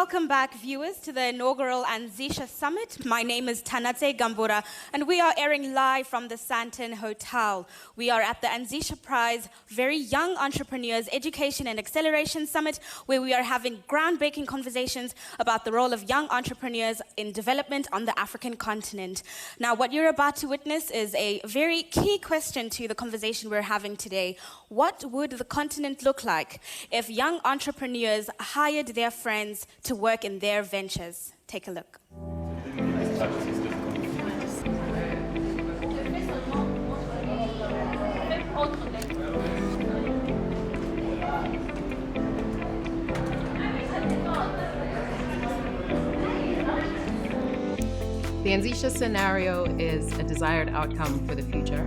Welcome back, viewers, to the inaugural Anzisha Summit. My name is Tanatse Gambura, and we are airing live from the Hilton Hotel. We are at the Anzisha Prize Very Young Entrepreneurs Education and Acceleration Summit, where we are having groundbreaking conversations about the role of young entrepreneurs in development on the African continent. Now, what you're about to witness is a very key question to the conversation we're having today. What would the continent look like if young entrepreneurs hired their friends to work in their ventures? Take a look. The Anzisha Scenario is a desired outcome for the future,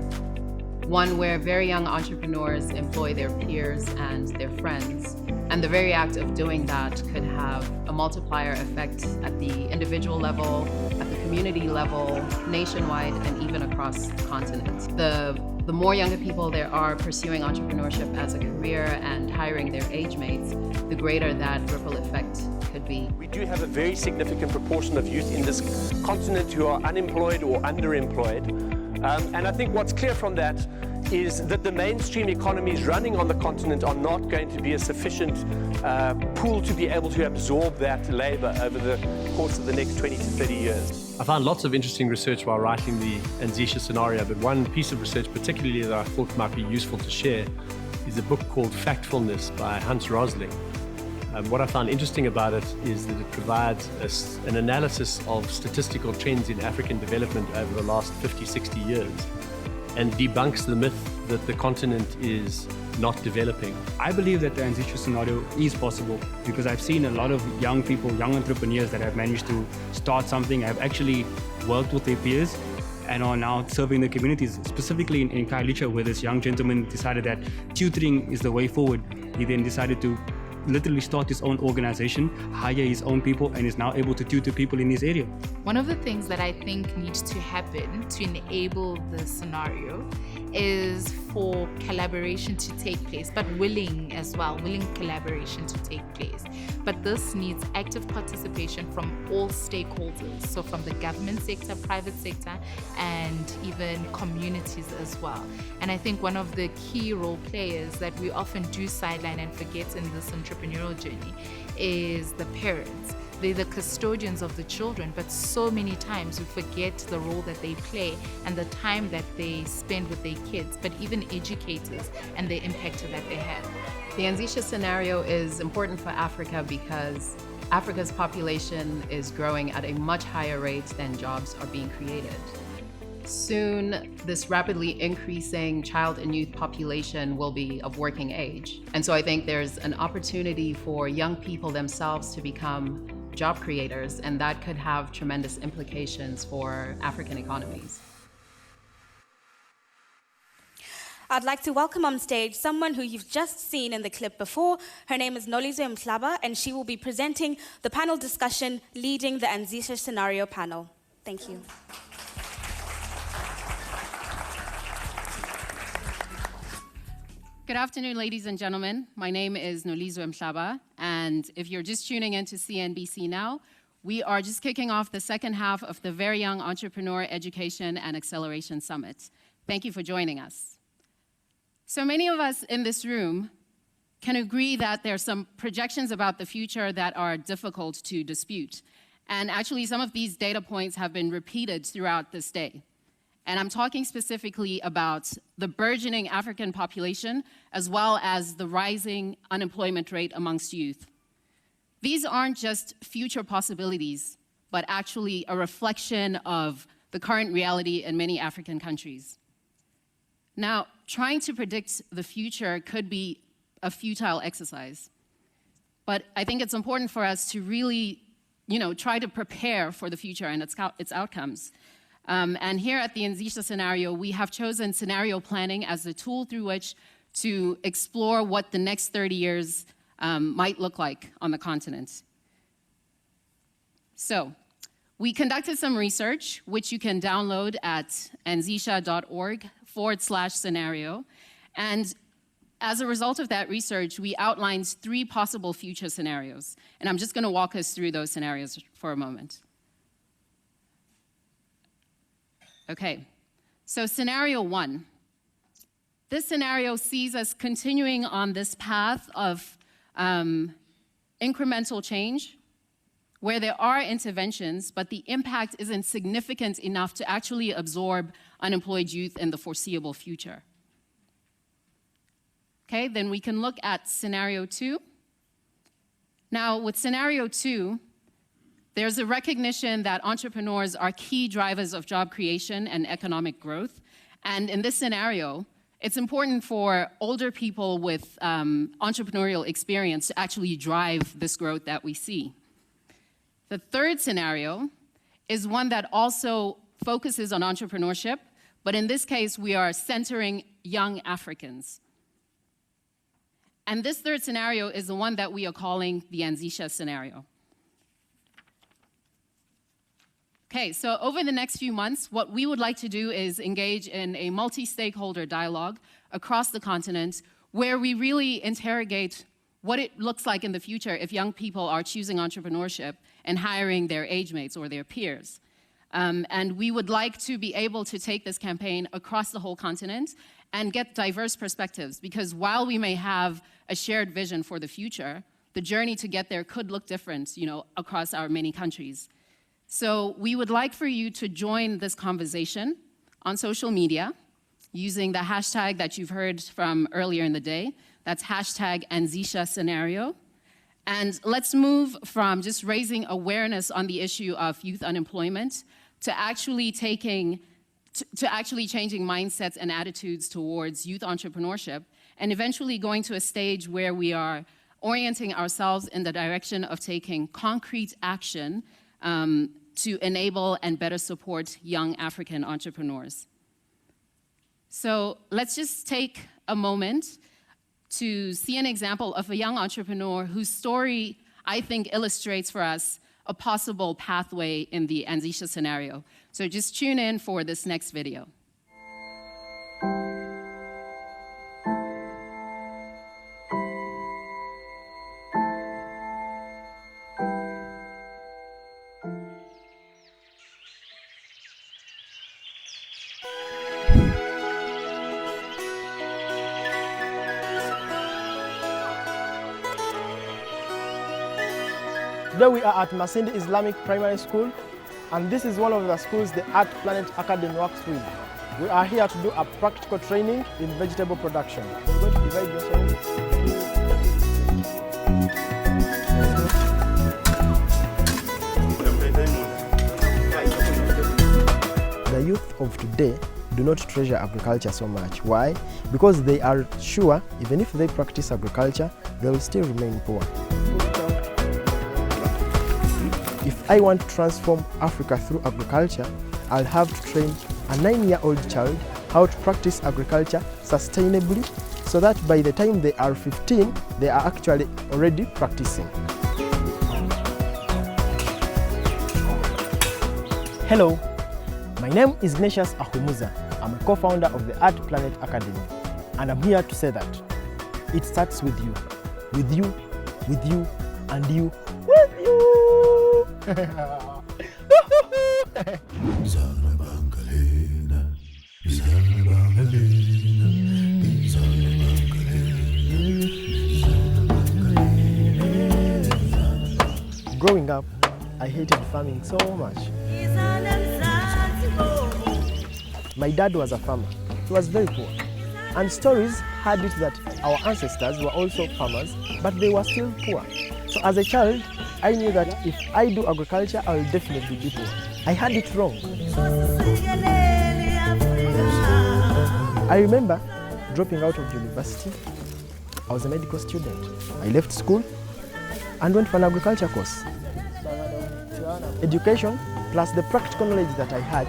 one where very young entrepreneurs employ their peers and their friends. And the very act of doing that could have a multiplier effect at the individual level, at the community level, nationwide, and even across the continent. The more younger people there are pursuing entrepreneurship as a career and hiring their age mates, the greater that ripple effect could be. We do have a very significant proportion of youth in this continent who are unemployed or underemployed. And I think what's clear from that is that the mainstream economies running on the continent are not going to be a sufficient pool to be able to absorb that labor over the course of the next 20 to 30 years. I found lots of interesting research while writing the Anzisha Scenario, but one piece of research particularly that I thought might be useful to share is a book called Factfulness by Hans Rosling. What I found interesting about it is that it provides an analysis of statistical trends in African development over the last 50, 60 years and debunks the myth that the continent is not developing. I believe that the Anzisha Scenario is possible because I've seen a lot of young people, young entrepreneurs that have managed to start something, have actually worked with their peers and are now serving the communities, specifically in Khayelitsha, where this young gentleman decided that tutoring is the way forward. He then decided to literally start his own organization, hire his own people, and is now able to tutor people in his area. One of the things that I think needs to happen to enable the scenario is for collaboration to take place, but willing collaboration to take place. But this needs active participation from all stakeholders, so from the government sector, private sector, and even communities as well. And I think one of the key role players that we often do sideline and forget in this entrepreneurial journey is the parents. They're the custodians of the children, but so many times we forget the role that they play and the time that they spend with their kids, but even educators and the impact that they have. The Anzisha Scenario is important for Africa because Africa's population is growing at a much higher rate than jobs are being created. Soon, this rapidly increasing child and youth population will be of working age. And so I think there's an opportunity for young people themselves to become job creators, and that could have tremendous implications for African economies. I'd like to welcome on stage someone who you've just seen in the clip before. Her name is Nze-Zija Mhlaba, and she will be presenting the panel discussion leading the Anzisha Scenario panel. Thank you. Good afternoon, ladies and gentlemen. My name is Nze-Zija Mhlaba, and if you're just tuning into CNBC now, we are just kicking off the second half of the Very Young Entrepreneur Education and Acceleration Summit. Thank you for joining us. So many of us in this room can agree that there are some projections about the future that are difficult to dispute. And actually, some of these data points have been repeated throughout this day. And I'm talking specifically about the burgeoning African population, as well as the rising unemployment rate amongst youth. These aren't just future possibilities, but actually a reflection of the current reality in many African countries. Now, trying to predict the future could be a futile exercise, but I think it's important for us to really, try to prepare for the future and its outcomes. And here at the Anzisha Scenario, we have chosen scenario planning as the tool through which to explore what the next 30 years might look like on the continent. So, we conducted some research, which you can download at anzisha.org/scenario. And As a result of that research, we outlined 3 possible future scenarios, and I'm just going to walk us through those scenarios for a moment. Okay, so scenario 1. This scenario sees us continuing on this path of incremental change, where there are interventions, but the impact isn't significant enough to actually absorb unemployed youth in the foreseeable future. Okay, then we can look at scenario 2. Now, with scenario 2, there's a recognition that entrepreneurs are key drivers of job creation and economic growth. And in this scenario, it's important for older people with entrepreneurial experience to actually drive this growth that we see. The third scenario is one that also focuses on entrepreneurship, but in this case, we are centering young Africans. And this third scenario is the one that we are calling the Anzisha Scenario. Okay, so over the next few months, what we would like to do is engage in a multi-stakeholder dialogue across the continent where we really interrogate what it looks like in the future if young people are choosing entrepreneurship and hiring their age mates or their peers. And we would like to be able to take this campaign across the whole continent and get diverse perspectives, because while we may have a shared vision for the future, the journey to get there could look different, across our many countries. So we would like for you to join this conversation on social media using the hashtag that you've heard from earlier in the day. That's hashtag Anzisha Scenario. And let's move from just raising awareness on the issue of youth unemployment to actually changing mindsets and attitudes towards youth entrepreneurship, and eventually going to a stage where we are orienting ourselves in the direction of taking concrete action to enable and better support young African entrepreneurs. So let's just take a moment to see an example of a young entrepreneur whose story, I think, illustrates for us a possible pathway in the Anzisha Scenario. So just tune in for this next video. Today we are at Masindi Islamic Primary School, and this is one of the schools the Art Planet Academy works with. We are here to do a practical training in vegetable production. We're going to divide yourselves. The youth of today do not treasure agriculture so much. Why? Because they are sure even if they practice agriculture, they will still remain poor. If I want to transform Africa through agriculture, I'll have to train a 9-year-old child how to practice agriculture sustainably, so that by the time they are 15, they are actually already practicing. Hello, my name is Ignatius Ahumuza. I'm a co-founder of the Art Planet Academy, and I'm here to say that it starts with you, with you, with you, and you, with you. Growing up, I hated farming so much. My dad was a farmer. He was very poor. And stories had it that our ancestors were also farmers, but they were still poor. So as a child, I knew that if I do agriculture, I will definitely be poor. I had it wrong. I remember dropping out of university. I was a medical student. I left school and went for an agriculture course. Education plus the practical knowledge that I had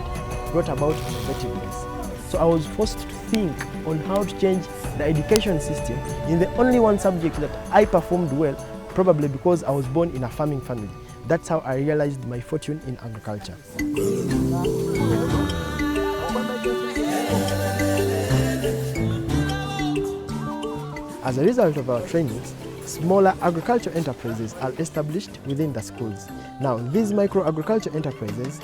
brought about effectiveness. So I was forced to think on how to change the education system in the only one subject that I performed well, probably because I was born in a farming family. That's how I realized my fortune in agriculture. As a result of our trainings, smaller agriculture enterprises are established within the schools. Now, these micro-agriculture enterprises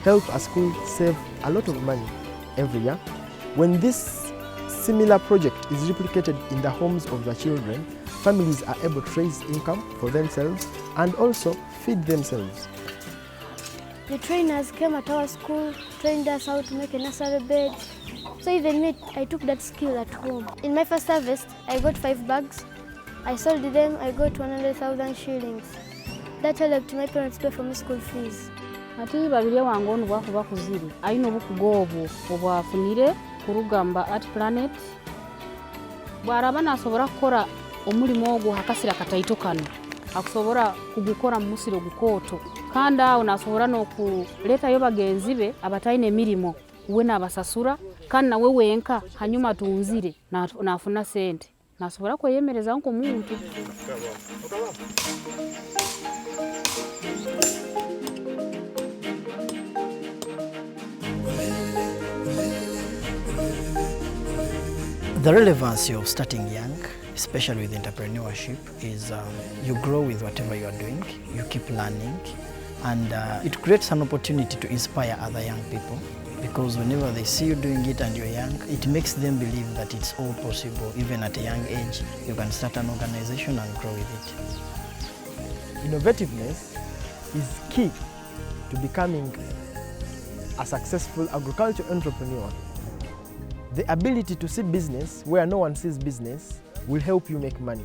help a school save a lot of money every year. When this similar project is replicated in the homes of the children, families are able to raise income for themselves and also feed themselves. The trainers came at our school, trained us how to make a nursery bed. So even me, I took that skill at home. In my first harvest, I got 5 bags. I sold them, I got 100,000 shillings. That helped my parents pay for my school fees. Ati babiri wange ono bwakuba kuziri alina obukugo obwo obwafunire ku Rugamba Art Planet bw'araba n'asobola kukola omulimu ogwo akasira kataito kano akusobola kugukora mu musiro gukooto kandi awo n'asobola n'okuleetayo bagenzi be abatalina emirimu we n'abasasura kandi nawe wenka hanyuma tunzire n'afuna sente n'asobola kweyemereza nk'omuntu. The relevance of starting young, especially with entrepreneurship, is you grow with whatever you are doing, you keep learning, and it creates an opportunity to inspire other young people, because whenever they see you doing it and you're young, it makes them believe that it's all possible. Even at a young age, you can start an organization and grow with it. Innovativeness is key to becoming a successful agriculture entrepreneur. The ability to see business where no one sees business will help you make money.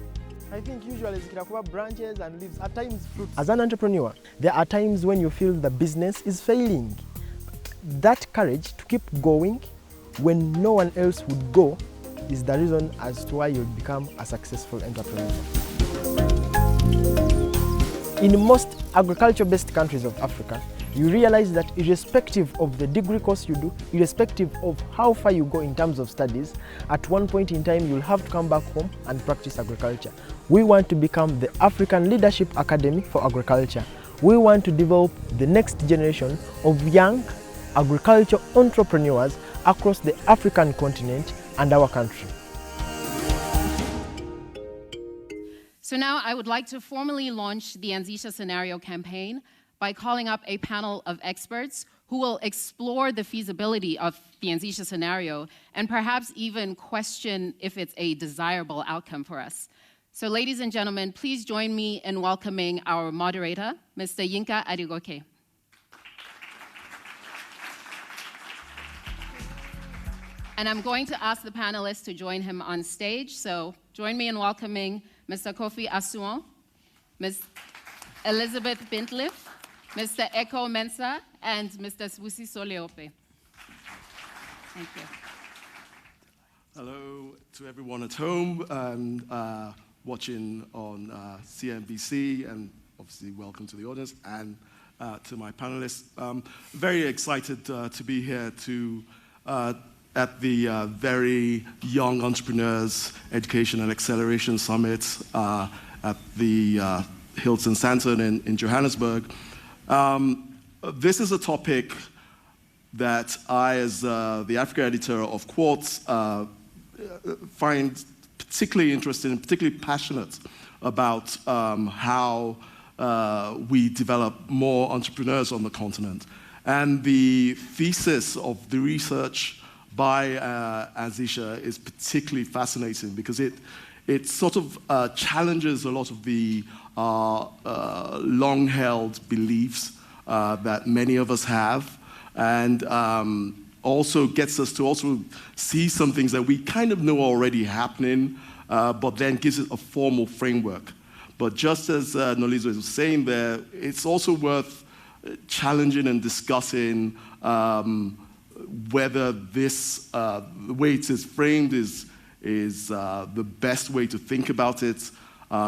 I think usually zikirakuwa branches and leaves, at times fruits. As an entrepreneur, there are times when you feel the business is failing. That courage to keep going when no one else would go is the reason as to why you'll become a successful entrepreneur. In most agriculture-based countries of Africa, you realize that irrespective of the degree course you do, irrespective of how far you go in terms of studies, at one point in time you'll have to come back home and practice agriculture. We want to become the African Leadership Academy for Agriculture. We want to develop the next generation of young agriculture entrepreneurs across the African continent and our country. So now I would like to formally launch the Anzisha Scenario campaign by calling up a panel of experts who will explore the feasibility of the Anzisha Scenario and perhaps even question if it's a desirable outcome for us. So ladies and gentlemen, please join me in welcoming our moderator, Mr. Yinka Adigoke. And I'm going to ask the panelists to join him on stage. So join me in welcoming Mr. Kofi Asuon, Ms. Elizabeth Bintliff, Mr. Eko Mensah, and Mr. Sbusi Soleope. Thank you. Hello to everyone at home and watching on CNBC, and obviously welcome to the audience and to my panelists. Very excited to be here at the Very Young Entrepreneurs Education and Acceleration Summit at the Hilton Hotel in Johannesburg. This is a topic that I, as the Africa editor of Quartz, find particularly interesting and particularly passionate about how we develop more entrepreneurs on the continent. And the thesis of the research by Anzisha is particularly fascinating because it sort of challenges a lot of the long-held beliefs that many of us have, and also gets us to also see some things that we kind of know already happening, but then gives it a formal framework. But just as Nolizo was saying there, it's also worth challenging and discussing whether this, the way it is framed is the best way to think about it,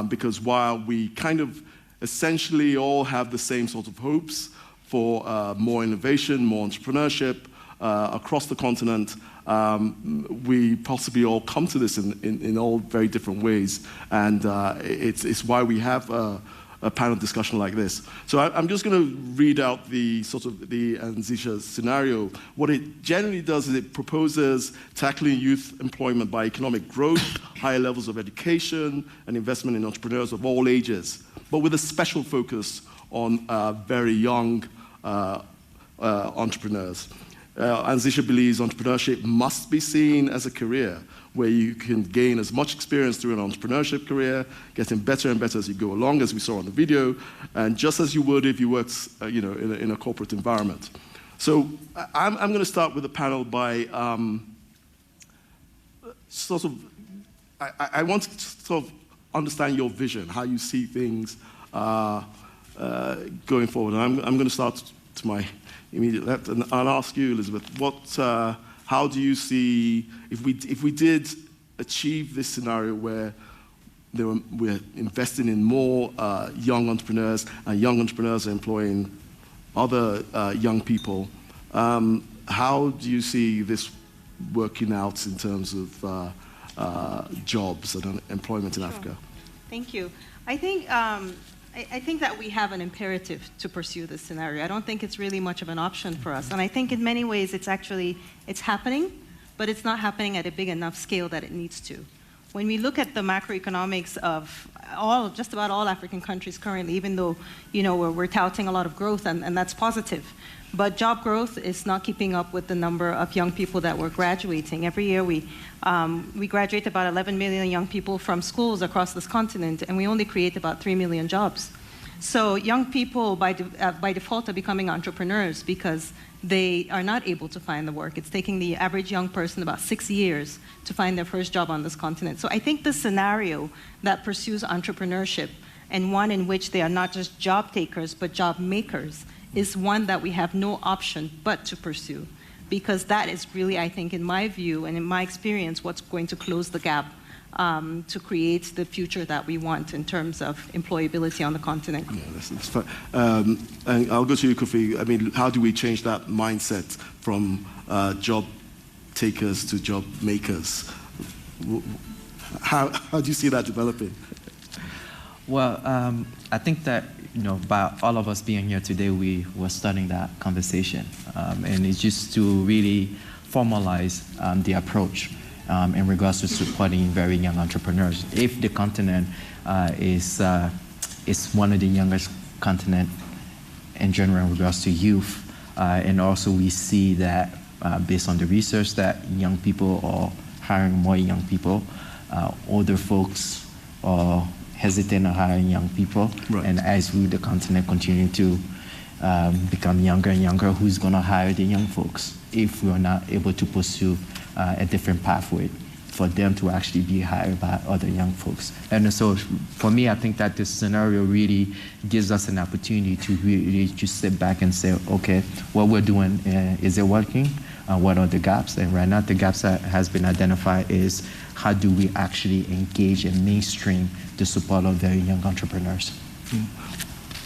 because while we kind of essentially all have the same sort of hopes for more innovation, more entrepreneurship across the continent, we possibly all come to this in all very different ways. And it's why we have a panel discussion like this. So I'm just going to read out the sort of the Anzisha scenario. What it generally does is it proposes tackling youth employment by economic growth, higher levels of education, and investment in entrepreneurs of all ages, but with a special focus on very young entrepreneurs. Anzisha believes entrepreneurship must be seen as a career where you can gain as much experience through an entrepreneurship career, getting better and better as you go along, as we saw on the video, and just as you would if you worked in a corporate environment. So I'm going to start with the panel by I want to sort of understand your vision, how you see things going forward. And I'm going to start to my immediate left, and I'll ask you, Elizabeth, how do you see, if we did achieve this scenario where we're investing in more young entrepreneurs, and young entrepreneurs are employing other young people, how do you see this working out in terms of jobs and employment in Africa? Thank you. I think that we have an imperative to pursue this scenario. I don't think it's really much of an option for us. And I think in many ways it's happening, but it's not happening at a big enough scale that it needs to. When we look at the macroeconomics of just about all African countries currently, even though we're touting a lot of growth, and that's positive, but job growth is not keeping up with the number of young people that we're graduating. Every year we graduate about 11 million young people from schools across this continent, and we only create about 3 million jobs. So young people by default are becoming entrepreneurs because they are not able to find the work. It's taking the average young person about 6 years to find their first job on this continent. So I think the scenario that pursues entrepreneurship, and one in which they are not just job takers but job makers, is one that we have no option but to pursue, because that is really, I think, in my view and in my experience, what's going to close the gap to create the future that we want in terms of employability on the continent. Yeah, that's fine. And I'll go to you, Kofi. I mean, how do we change that mindset from job takers to job makers? How do you see that developing? Well, I think that by all of us being here today, we were starting that conversation, and it's just to really formalize the approach in regards to supporting very young entrepreneurs. If the continent is one of the youngest continent in general in regards to youth, and also we see that based on the research that young people are hiring more young people, older folks are hesitant on hiring young people, right. And as we, the continent, continue to become younger and younger, who's going to hire the young folks if we're not able to pursue a different pathway for them to actually be hired by other young folks? And so for me, I think that this scenario really gives us an opportunity to really just sit back and say, okay, what we're doing, is it working? What are the gaps? And right now, the gaps that has been identified is how do we actually engage and mainstream the support of very young entrepreneurs.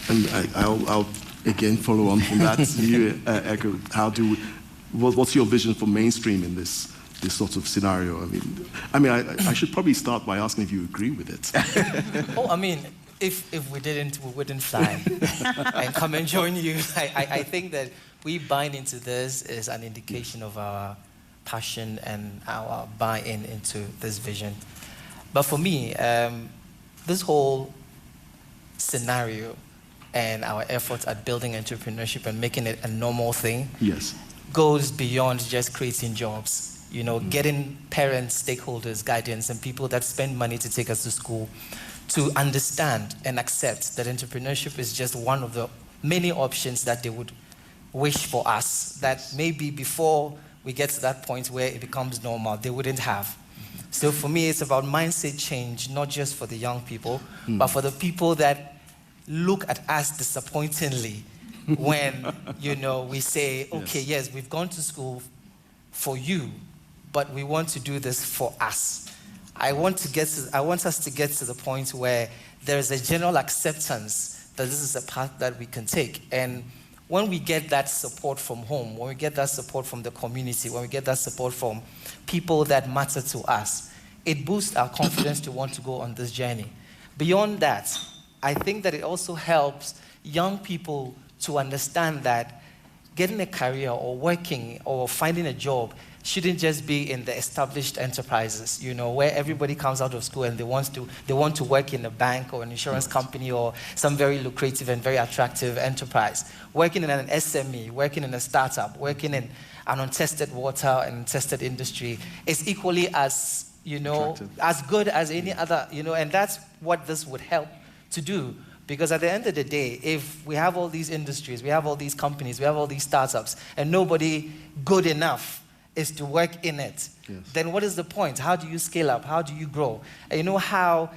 And I'll again follow on from that. You, Echo, what's your vision for mainstreaming this sort of scenario? I mean, I should probably start by asking if you agree with it. Oh, I mean, if we didn't, we wouldn't fly and come and join you. I think that we buying into this is an indication of our passion and our buy-in into this vision. But for me, this whole scenario and our efforts at building entrepreneurship and making it a normal thing, yes, goes beyond just creating jobs. Getting parents, stakeholders, guardians, and people that spend money to take us to school to understand and accept that entrepreneurship is just one of the many options that they would wish for us that maybe before we get to that point where it becomes normal, they wouldn't have. So for me, it's about mindset change, not just for the young people, but for the people that look at us disappointingly when, we say, okay, yes, we've gone to school for you, but we want to do this for us. I want us to get to the point where there is a general acceptance that this is a path that we can take. And when we get that support from home, when we get that support from the community, when we get that support from people that matter to us, it boosts our confidence to want to go on this journey. Beyond that, I think that it also helps young people to understand that getting a career or working or finding a job shouldn't just be in the established enterprises, you know, where everybody comes out of school and they want to work in a bank or an insurance company or some very lucrative and very attractive enterprise. Working in an SME, working in a startup, working in an untested water and untested industry is equally as, you know, as good as any other, you know, and that's what this would help to do. Because at the end of the day, if we have all these industries, we have all these companies, we have all these startups, and nobody good enough is to work in it, then what is the point? How do you scale up? How do you grow? And you know how,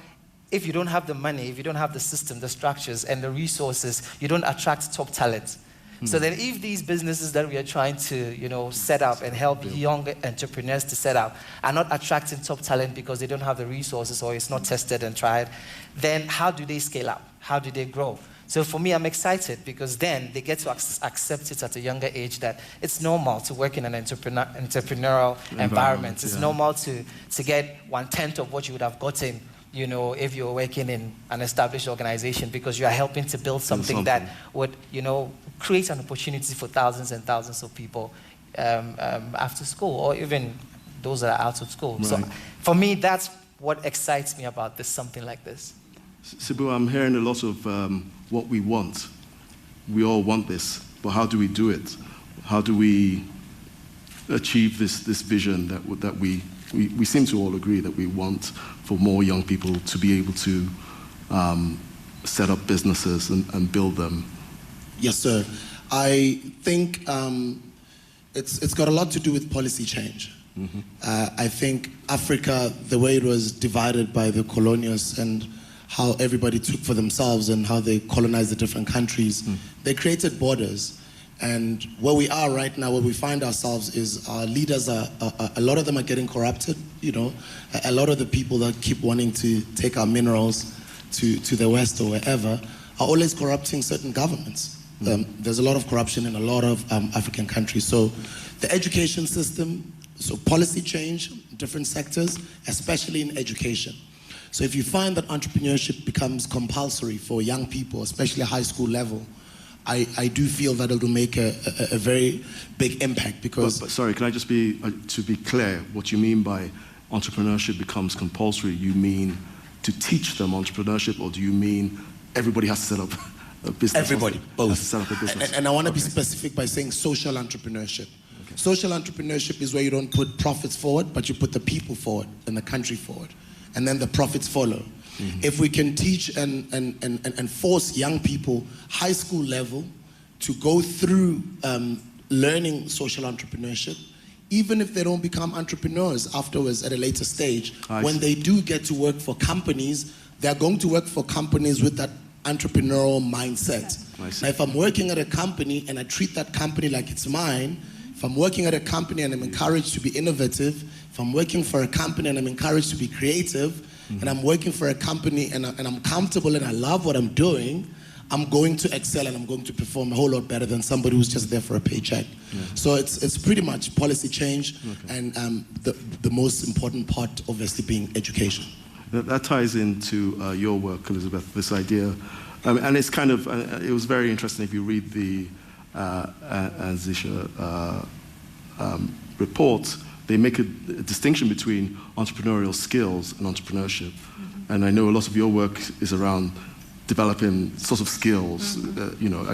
if you don't have the money, if you don't have the system, the structures, and the resources, you don't attract top talent. So then if these businesses that we are trying to, you know, set up and help young entrepreneurs to set up are not attracting top talent because they don't have the resources or it's not tested and tried, then how do they scale up? How do they grow? So for me, I'm excited because then they get to accept it at a younger age that it's normal to work in an entrepreneurial environment. It's normal to get 1/10 of what you would have gotten, you know, if you're working in an established organization, because you are helping to build something that would, you know, create an opportunity for thousands and thousands of people after school, or even those that are out of school. Right. So for me, that's what excites me about this, something like this. Sibu, I'm hearing a lot of what we want. We all want this, but how do we do it? How do we achieve this vision that we seem to all agree that we want for more young people to be able to set up businesses and build them? Yes, sir. I think it's got a lot to do with policy change. I think Africa, the way it was divided by the colonials and how everybody took for themselves and how they colonized the different countries, they created borders. And where we are right now, where we find ourselves is our leaders are, a lot of them are getting corrupted, you know. A lot of the people that keep wanting to take our minerals to the West or wherever are always corrupting certain governments. There's a lot of corruption in a lot of African countries. So the education system, so policy change, different sectors, especially in education. So if you find that entrepreneurship becomes compulsory for young people, especially high school level, I do feel that it'll make a very big impact because... But sorry, can I just be, to be clear, what you mean by entrepreneurship becomes compulsory, you mean to teach them entrepreneurship, or do you mean everybody has to set up a business? Everybody, both. Has to set up a business. And I want to be specific by saying social entrepreneurship. Okay. Social entrepreneurship is where you don't put profits forward, but you put the people forward and the country forward. And then the profits follow. If we can teach and force young people, high school level, to go through learning social entrepreneurship, even if they don't become entrepreneurs afterwards at a later stage, when they do get to work for companies, they're going to work for companies with that entrepreneurial mindset. Now, if I'm working at a company and I treat that company like it's mine, if I'm working at a company and I'm encouraged to be innovative, if I'm working for a company and I'm encouraged to be creative, and I'm working for a company and I'm comfortable and I love what I'm doing, I'm going to excel and I'm going to perform a whole lot better than somebody who's just there for a paycheck. So it's pretty much policy change and the most important part obviously being education. That ties into your work, Elizabeth, this idea. And it's kind of, it was very interesting if you read the Anzisha report. They make a distinction between entrepreneurial skills and entrepreneurship. And I know a lot of your work is around developing sort of skills, you know,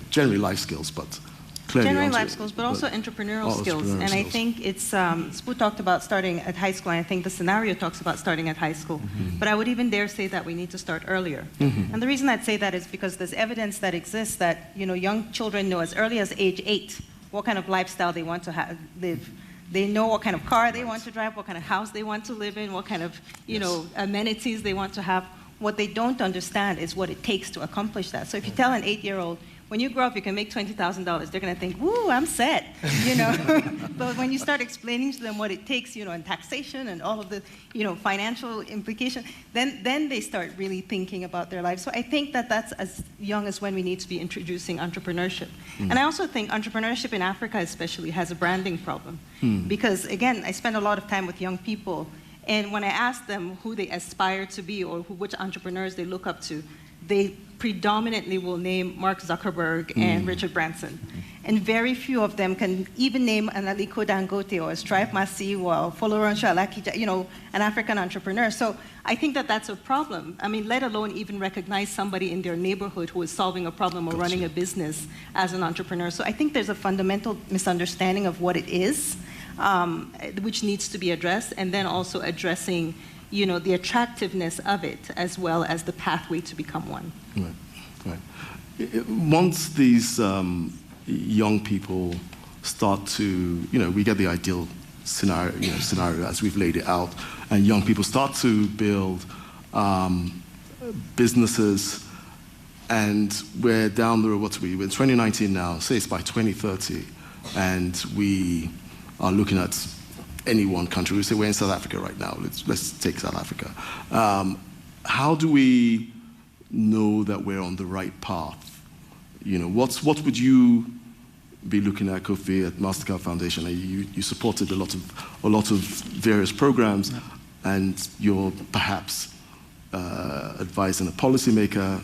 generally life skills, but clearly generally life skills, but also entrepreneurial skills. And I think it's, Spu talked about starting at high school, and I think the scenario talks about starting at high school. But I would even dare say that we need to start earlier. And the reason I'd say that is because there's evidence that exists that, you know, young children know as early as age 8 what kind of lifestyle they want to live. They know what kind of car they want to drive, what kind of house they want to live in, what kind of, you know, amenities they want to have. What they don't understand is what it takes to accomplish that. So if you tell an 8-year-old, when you grow up, you can make $20,000, they're going to think, woo, I'm set, you know. But when you start explaining to them what it takes, you know, and taxation and all of the, you know, financial implications, then they start really thinking about their lives. So I think that that's as young as when we need to be introducing entrepreneurship. And I also think entrepreneurship in Africa especially has a branding problem. Because, again, I spend a lot of time with young people, and when I ask them who they aspire to be or which entrepreneurs they look up to, they predominantly will name Mark Zuckerberg and Richard Branson. And very few of them can even name an Aliko Dangote or a Stripe Masiyiwa or Folorunsho Alakija, you know, an African entrepreneur. So I think that that's a problem. I mean, let alone even recognize somebody in their neighborhood who is solving a problem or running a business as an entrepreneur. So I think there's a fundamental misunderstanding of what it is, which needs to be addressed, and then also addressing, you know, the attractiveness of it as well as the pathway to become one. Right. Once these young people start to, you know, we get the ideal scenario as we've laid it out, and young people start to build businesses, and we're down the road, we're in 2019 now, say it's by 2030, and we are looking at any one country. We say we're in South Africa right now. Let's take South Africa. How do we know that we're on the right path? You know, what would you be looking at, Kofi, at MasterCard Foundation? You supported a lot of various programs, and you're perhaps advising a policymaker.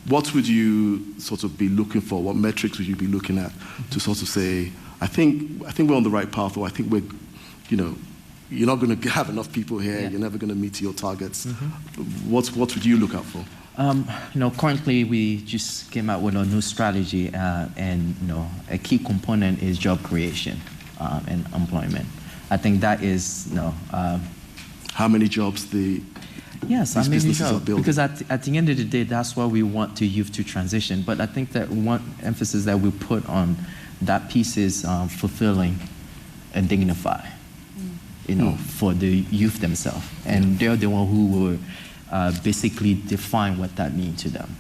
What would you sort of be looking for? What metrics would you be looking at to sort of say, I think we're on the right path, or I think we're, you know, you're not going to have enough people here. You're never going to meet your targets. What would you look out for? You know, currently we just came out with a new strategy, and you know, a key component is job creation and employment. I think that is, you know, how many jobs Yes, I mean, because at the end of the day, that's why we want the youth to transition. But I think that one emphasis that we put on that piece is fulfilling and dignify, you know, for the youth themselves. And they're the one who will basically define what that means to them.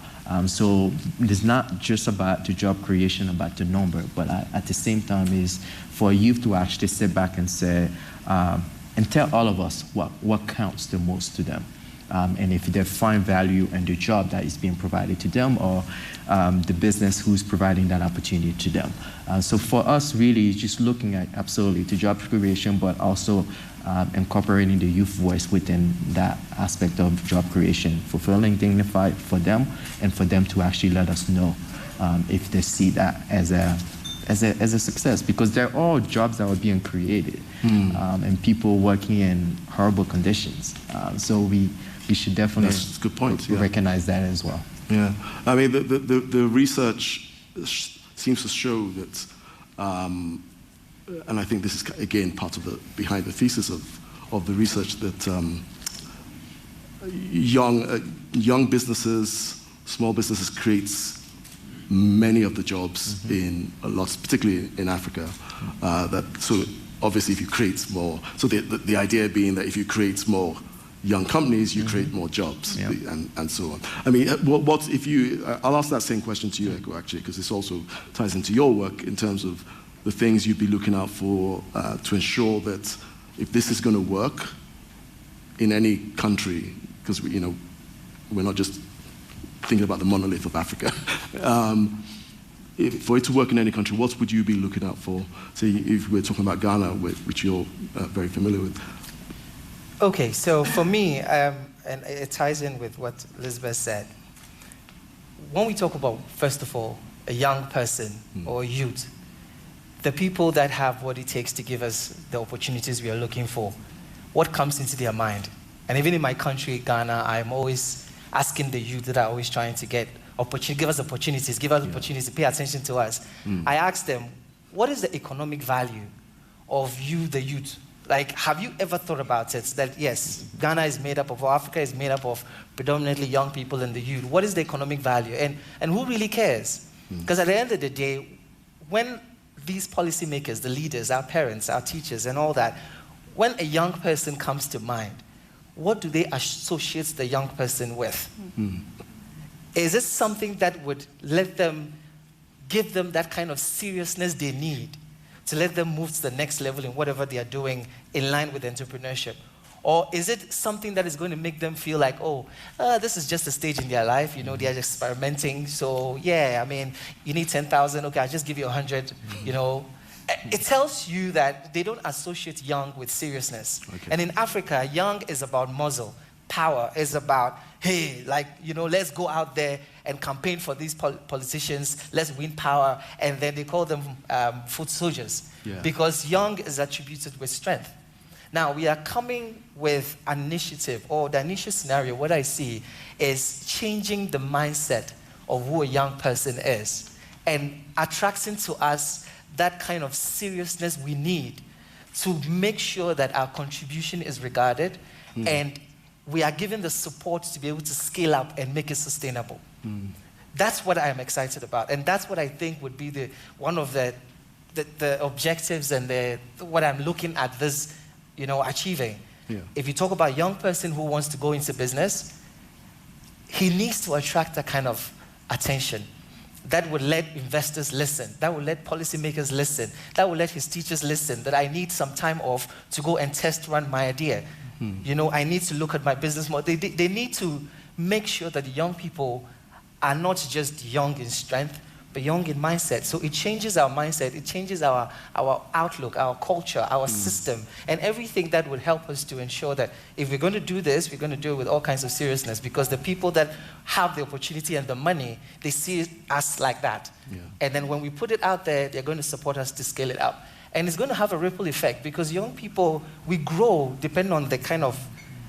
So it's not just about the job creation, about the number, but at the same time is for youth to actually sit back and say, and tell all of us what counts the most to them. And if they find value in the job that is being provided to them, or the business who's providing that opportunity to them. So for us, really, just looking at absolutely the job creation, but also incorporating the youth voice within that aspect of job creation, fulfilling, dignified for them, and for them to actually let us know if they see that as a success, because they're all jobs that are being created, and people working in horrible conditions. So we should definitely That's a good point, recognize that as well. Yeah, I mean, the research seems to show that, and I think this is, again, part of behind the thesis of the research, that young businesses, small businesses creates many of the jobs in a lot, particularly in Africa. So obviously if you create more, so the idea being that if you create more young companies, you create more jobs, and so on. I mean, what if you, I'll ask that same question to you, Eko, actually, because this also ties into your work in terms of the things you'd be looking out for to ensure that if this is going to work in any country, because we're not just thinking about the monolith of Africa. For it to work in any country, what would you be looking out for? Say, if we're talking about Ghana, which you're very familiar with. Okay, so for me, and it ties in with what Elizabeth said. When we talk about, first of all, a young person or youth, the people that have what it takes to give us the opportunities we are looking for, what comes into their mind? And even in my country, Ghana, I'm always asking the youth that are always trying to get opportunity, give us opportunities, pay attention to us. I ask them, what is the economic value of you, the youth? Like, have you ever thought about it? That yes, Ghana is made up of, or Africa is made up of predominantly young people and the youth. What is the economic value? And who really cares? Because at the end of the day, when these policymakers, the leaders, our parents, our teachers, and all that, when a young person comes to mind, what do they associate the young person with? Is it something that would let them, give them that kind of seriousness they need to let them move to the next level in whatever they are doing in line with entrepreneurship? Or is it something that is going to make them feel like, this is just a stage in their life, they are experimenting, so yeah, I mean, you need 10,000, okay, I'll just give you 100, It tells you that they don't associate young with seriousness. Okay. And in Africa, young is about muzzle, power is about, hey, like, you know, let's go out there and campaign for these politicians, let's win power, and then they call them foot soldiers. Yeah. Because young is attributed with strength. Now, we are coming with an initiative, or the initial scenario, what I see is changing the mindset of who a young person is and attracting to us that kind of seriousness we need to make sure that our contribution is regarded and we are given the support to be able to scale up and make it sustainable. That's what I am excited about, and that's what I think would be one of the objectives and what I'm looking at this, you know, achieving. Yeah. If you talk about a young person who wants to go into business, he needs to attract that kind of attention. That would let investors listen. That would let policymakers listen. That would let his teachers listen, that I need some time off to go and test run my idea. You know, I need to look at my business model. They need to make sure that the young people are not just young in strength, but young in mindset. So it changes our mindset. It changes our outlook, our culture, our system, and everything that would help us to ensure that if we're going to do this, we're going to do it with all kinds of seriousness, because the people that have the opportunity and the money, they see us like that. Yeah. And then when we put it out there, they're going to support us to scale it up. And it's going to have a ripple effect, because young people, we grow depending on the kind of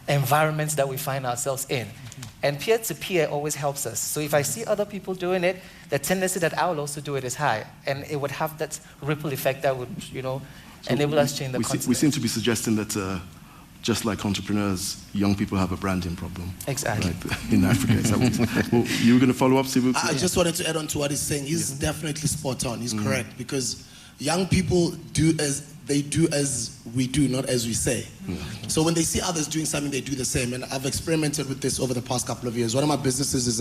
environments that we find ourselves in. And peer-to-peer always helps us. So if I see other people doing it, the tendency that I will also do it is high. And it would have that ripple effect that would, you know, enable us to change the continent. We seem to be suggesting that just like entrepreneurs, young people have a branding problem. Exactly. Right? In Africa. Is that what well, you were going to follow up, Sibu? I just wanted to add on to what he's saying. He's definitely spot on. He's correct, because young people do as we do, not as we say. So when they see others doing something, they do the same. And I've experimented with this over the past couple of years. One of my businesses is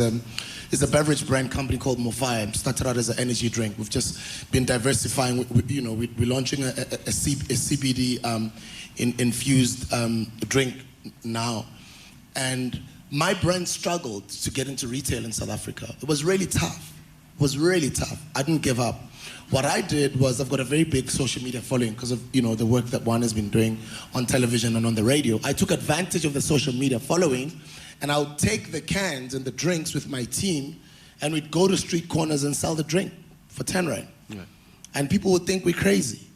a beverage brand company called Mofire. It started out as an energy drink. We've just been diversifying. We're launching a CBD infused drink now. And my brand struggled to get into retail in South Africa. It was really tough. I didn't give up. What I did was, I've got a very big social media following because of the work that one has been doing on television and on the radio. I took advantage of the social media following, and I would take the cans and the drinks with my team, and we'd go to street corners and sell the drink for 10 rand. Yeah. And people would think we're crazy.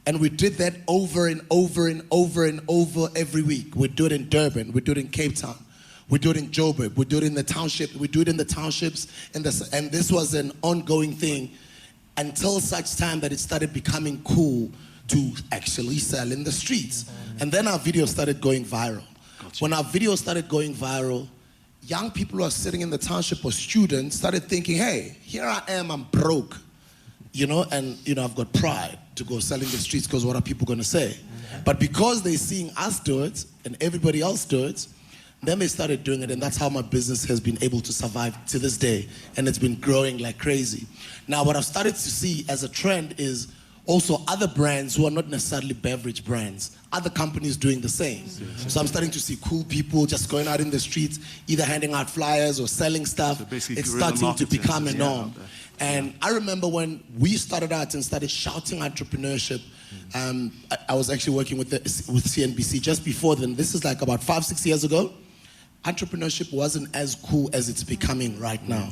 And we did that over and over and over and over every week. We'd do it in Durban, we'd do it in Cape Town, we do it in Joburg, we do it in the township, we do it in the townships, and this was an ongoing thing until such time that it started becoming cool to actually sell in the streets. And then our video started going viral. Gotcha. When our video started going viral, young people who are sitting in the township or students started thinking, hey, here I am, I'm broke, and I've got pride to go sell in the streets because what are people gonna say? But because they're seeing us do it and everybody else do it, then they started doing it, and that's how my business has been able to survive to this day, and it's been growing like crazy. Now, what I've started to see as a trend is also other brands who are not necessarily beverage brands, other companies doing the same. So I'm starting to see cool people just going out in the streets, either handing out flyers or selling stuff. So it's starting to become a norm. And I remember when we started out and started shouting entrepreneurship, I was actually working with CNBC just before then. This is like about 5-6 years ago. Entrepreneurship wasn't as cool as it's becoming right now.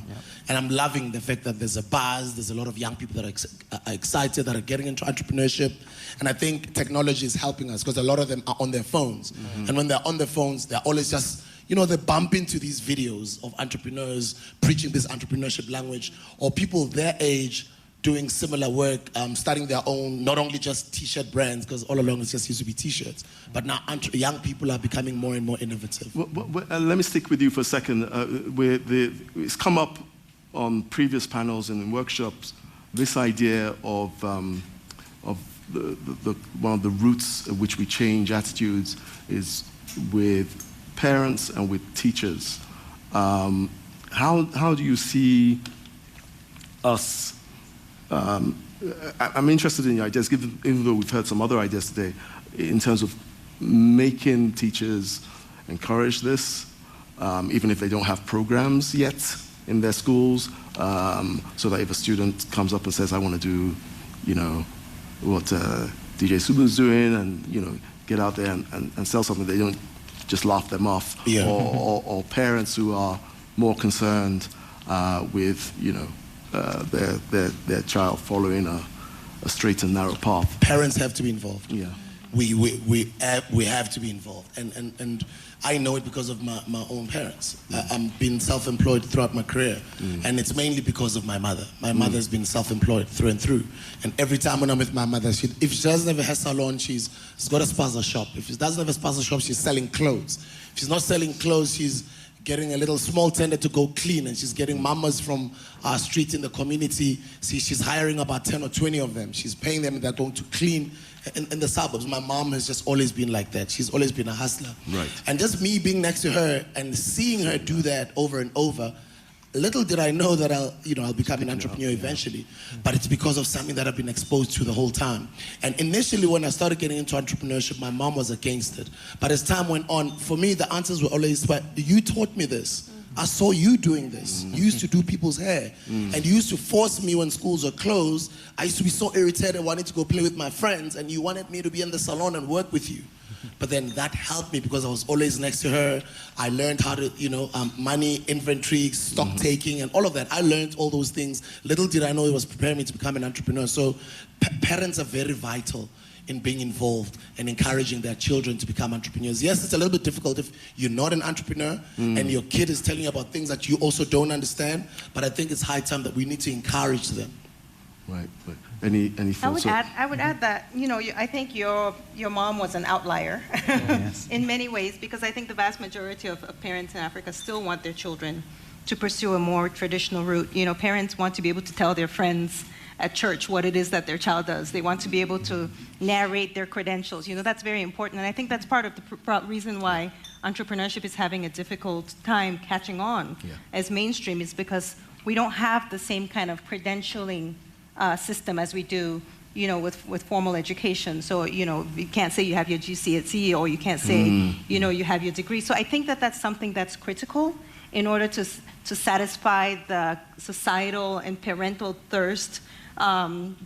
And I'm loving the fact that there's a buzz, there's a lot of young people that are excited, that are getting into entrepreneurship. And I think technology is helping us because a lot of them are on their phones. And when they're on their phones, they're always just, they bump into these videos of entrepreneurs preaching this entrepreneurship language, or people their age doing similar work, starting their own, not only just t-shirt brands, because all along it just used to be t-shirts, but now young people are becoming more and more innovative. Let me stick with you for a second. It's come up on previous panels and in workshops, this idea of one of the roots at which we change attitudes is with parents and with teachers. How do you see us? I'm interested in your ideas, even though we've heard some other ideas today, in terms of making teachers encourage this, even if they don't have programs yet in their schools, so that if a student comes up and says, I want to do, what DJ Subu's doing, and get out there and sell something, they don't just laugh them off, Yeah. or parents who are more concerned with their child following a straight and narrow path. Parents have to be involved. Yeah. We have to be involved, and I know it because of my own parents. I've been self-employed throughout my career, and it's mainly because of my mother. My mother's been self-employed through and through, and every time when I'm with my mother, if she doesn't have a hair salon, she's got a spaza shop. If she doesn't have a spaza shop, she's selling clothes. If she's not selling clothes, she's getting a little small tender to go clean, and she's getting mamas from our street in the community. See, she's hiring about 10 or 20 of them. She's paying them, they're going to clean in the suburbs. My mom has just always been like that. She's always been a hustler. Right. And just me being next to her and seeing her do that over and over, little did I know that I'll become an entrepreneur eventually, but it's because of something that I've been exposed to the whole time. And initially when I started getting into entrepreneurship, my mom was against it. But as time went on, for me, the answers were always, but you taught me this. I saw you doing this. You used to do people's hair. And you used to force me when schools were closed. I used to be so irritated, wanting to go play with my friends, and you wanted me to be in the salon and work with you. But then that helped me because I was always next to her. I learned how to, money, inventory, stock taking, and all of that. I learned all those things. Little did I know it was preparing me to become an entrepreneur. So parents are very vital in being involved and encouraging their children to become entrepreneurs. Yes, it's a little bit difficult if you're not an entrepreneur and your kid is telling you about things that you also don't understand, but I think it's high time that we need to encourage them. Right. Any thoughts? I would add that, I think your mom was an outlier in many ways, because I think the vast majority of parents in Africa still want their children to pursue a more traditional route. Parents want to be able to tell their friends at church what it is that their child does. They want to be able to narrate their credentials. That's very important. And I think that's part of the reason why entrepreneurship is having a difficult time catching on as mainstream, is because we don't have the same kind of credentialing system as we do, with formal education. So, you can't say you have your GCSE, or you can't say, you have your degree. So I think that that's something that's critical in order to satisfy the societal and parental thirst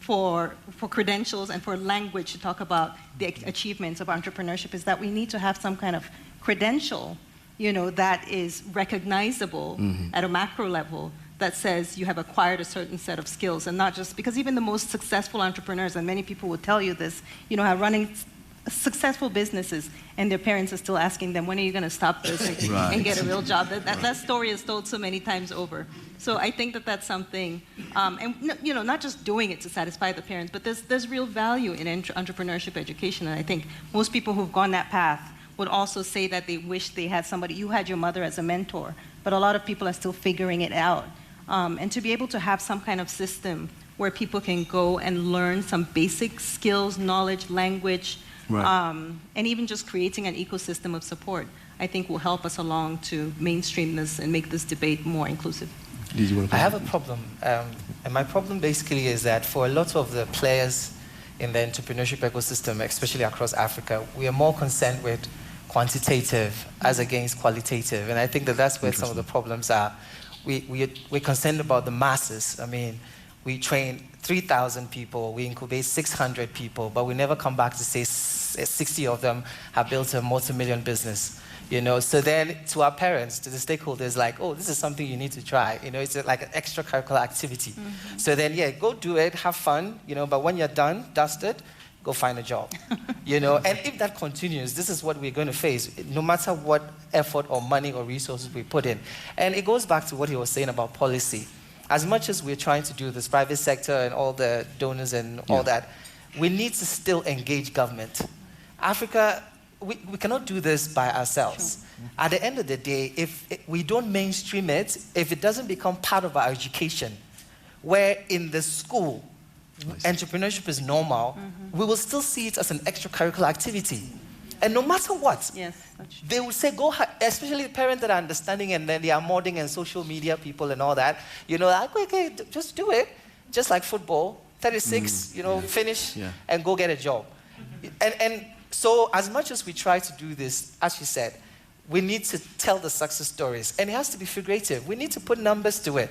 for credentials and for language to talk about the achievements of entrepreneurship, is that we need to have some kind of credential, that is recognizable at a macro level, that says you have acquired a certain set of skills, and not just, because even the most successful entrepreneurs, and many people will tell you this, are running successful businesses, and their parents are still asking them, when are you going to stop this and get a real job? That story is told so many times over. So I think that that's something, and not just doing it to satisfy the parents, but there's real value in entrepreneurship education, and I think most people who've gone that path would also say that they wish they had somebody. You had your mother as a mentor, but a lot of people are still figuring it out. And to be able to have some kind of system where people can go and learn some basic skills, knowledge, language, and even just creating an ecosystem of support, I think will help us along to mainstream this and make this debate more inclusive. I have a problem, and my problem basically is that for a lot of the players in the entrepreneurship ecosystem, especially across Africa, we are more concerned with quantitative as against qualitative, and I think that that's where some of the problems are. We're concerned about the masses. I mean, we train 3,000 people, we incubate 600 people, but we never come back to say 60 of them have built a multi-million business. So then to our parents, to the stakeholders, like, oh, this is something you need to try. It's like an extracurricular activity. So then, go do it, have fun, but when you're done, dusted, go find a job. And if that continues, this is what we're going to face, no matter what effort or money or resources we put in. And it goes back to what he was saying about policy. As much as we're trying to do this, private sector and all the donors and all that, we need to still engage government. Africa, we cannot do this by ourselves. Sure. At the end of the day, if we don't mainstream it, if it doesn't become part of our education, where in the school, entrepreneurship is normal, we will still see it as an extracurricular activity. And no matter what, they will say, go, especially the parents that are understanding, and then they are modding and social media people and all that, like, okay, just do it. Just like football, 36, finish and go get a job. And so as much as we try to do this, as you said, we need to tell the success stories, and it has to be figurative. We need to put numbers to it.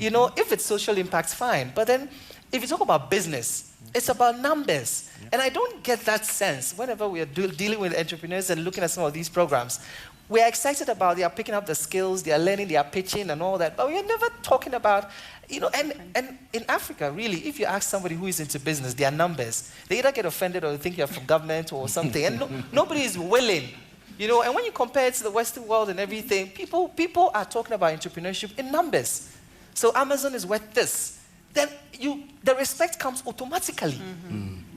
If it's social impact, fine. But then if you talk about business, It's about numbers. And I don't get that sense whenever we are dealing with entrepreneurs and looking at some of these programs. We are excited about they are picking up the skills, they are learning, they are pitching and all that, but we are never talking about, and in Africa, really, if you ask somebody who is into business, their numbers, they either get offended or they think you're from government or something, and nobody is willing, and when you compare it to the Western world and everything, people are talking about entrepreneurship in numbers. So Amazon is worth this. Then the respect comes automatically.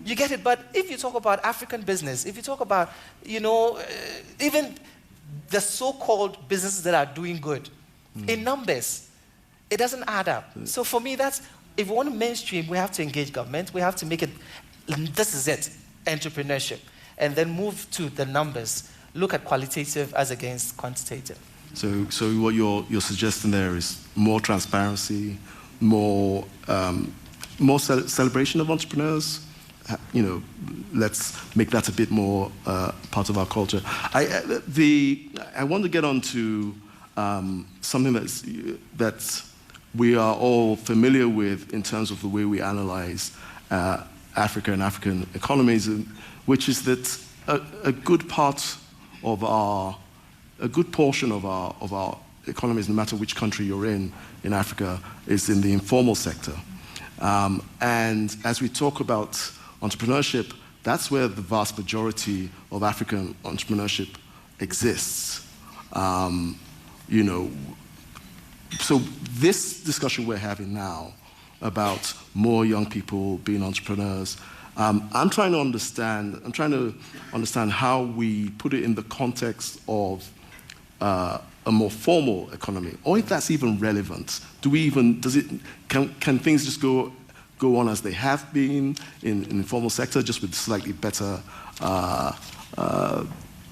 You get it? But if you talk about African business, if you talk about, even the so-called businesses that are doing good, in numbers, it doesn't add up. So for me, if we want to mainstream, we have to engage government. We have to make it, this is it, entrepreneurship. And then move to the numbers. Look at qualitative as against quantitative. So what you're suggesting there is more transparency, more celebration of entrepreneurs. Let's make that a bit more part of our culture. I want to get on to something that we are all familiar with in terms of the way we analyze Africa and African economies, which is that a good portion of our economies, no matter which country you're in Africa, is in the informal sector. And as we talk about entrepreneurship, that's where the vast majority of African entrepreneurship exists. So this discussion we're having now about more young people being entrepreneurs, I'm trying to understand how we put it in the context of a more formal economy, or if that's even relevant. Can things just go on as they have been in the informal sector, just with slightly better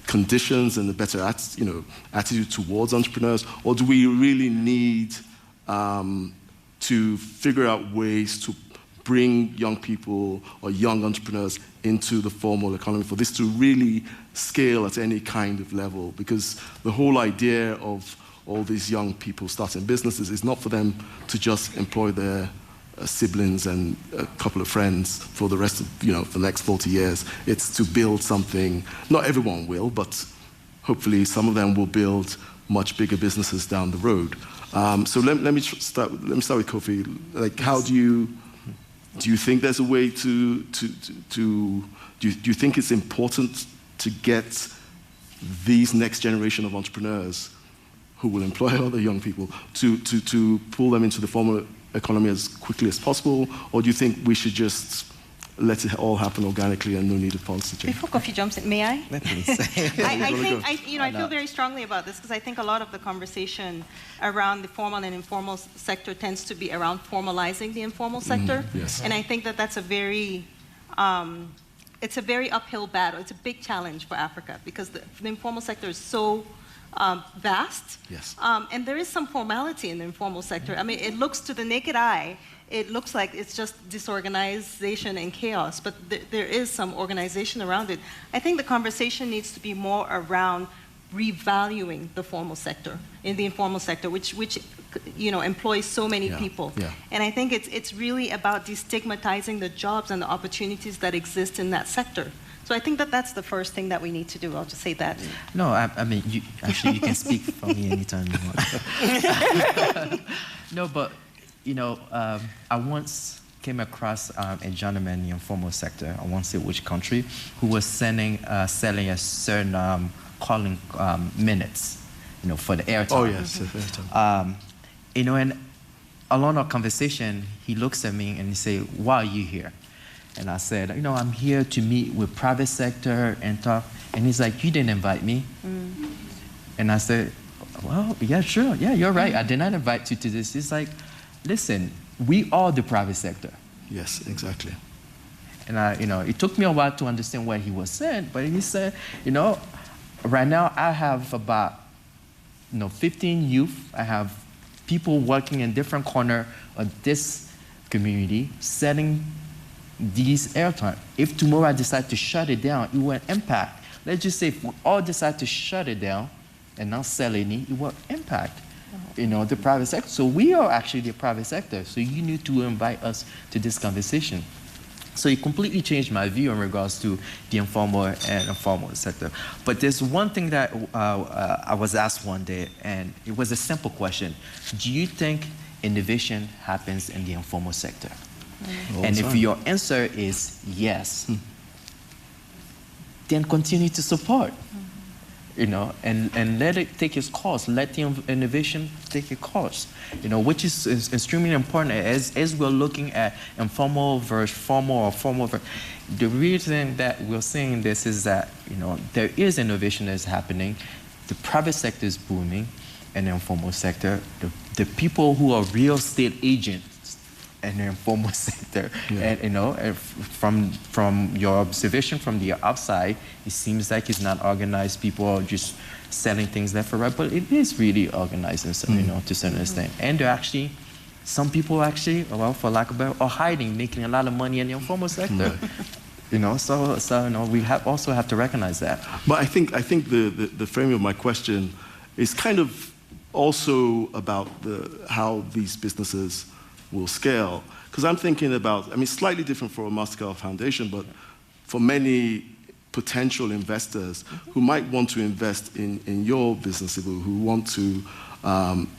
conditions and a better attitude towards entrepreneurs, or do we really need to figure out ways to bring young people or young entrepreneurs into the formal economy for this to really scale at any kind of level? Because the whole idea of all these young people starting businesses is not for them to just employ their siblings and a couple of friends for the rest of, for the next 40 years. It's to build something. Not everyone will, but hopefully some of them will build much bigger businesses down the road. So let me start with Kofi. Like, how do you think there's a way do you think it's important to get these next generation of entrepreneurs who will employ other young people to pull them into the formal economy as quickly as possible, or do you think we should just let it all happen organically and no need of policy change? Before Kofi jumps in, may I? Please. I feel very strongly about this because I think a lot of the conversation around the formal and informal sector tends to be around formalizing the informal sector. Yes. And I think that that's a very uphill battle. It's a big challenge for Africa because the informal sector is so vast. Yes. And there is some formality in the informal sector. I mean, it looks to the naked eye, it looks like it's just disorganization and chaos, but there is some organization around it. I think the conversation needs to be more around revaluing the formal sector in the informal sector, which employs so many people. Yeah. And I think it's really about destigmatizing the jobs and the opportunities that exist in that sector. So I think that's the first thing that we need to do. I'll just say that. No, I mean, you can speak for me anytime you want. No, but, I once came across a gentleman in the informal sector, I won't say which country, who was selling a certain calling minutes, for the airtime. Oh, yes, airtime. And along our conversation, he looks at me and he said, "Why are you here?" And I said, I'm here to meet with private sector and talk. And he's like, "You didn't invite me." And I said, "Well, yeah, sure. Yeah, you're right. I did not invite you to this." He's like, "Listen, we are the private sector." Yes, exactly. And it took me a while to understand what he was saying. But he said, right now I have about 15 youth. I have people working in different corners of this community selling these airtime. If tomorrow I decide to shut it down, it will impact. Let's just say if we all decide to shut it down and not sell any, it will impact, the private sector. So we are actually the private sector. So you need to invite us to this conversation. So it completely changed my view in regards to the informal and informal sector. But there's one thing that I was asked one day, and it was a simple question. Do you think innovation happens in the informal sector? And if your answer is yes, then continue to support. You know, and let it take its course. Let the innovation take its course. You know, which is extremely important as we're looking at informal versus formal or formal. The reason that we're saying this is that, you know, there is innovation that's happening. The private sector is booming, and the informal sector, the people who are real estate agents in the informal sector, and you know, from your observation from the outside, it seems like it's not organized. People are just selling things left or right, but it is really organized, you know, to a certain extent. And they're actually, some people actually, well, for lack of better, are hiding, making a lot of money in the informal sector. You know, so you know, we also have to recognize that. But I think the frame of my question is kind of also about how these businesses will scale. Because I'm thinking about, I mean, slightly different for a MasterCard Foundation, but for many potential investors who might want to invest in your business, who want to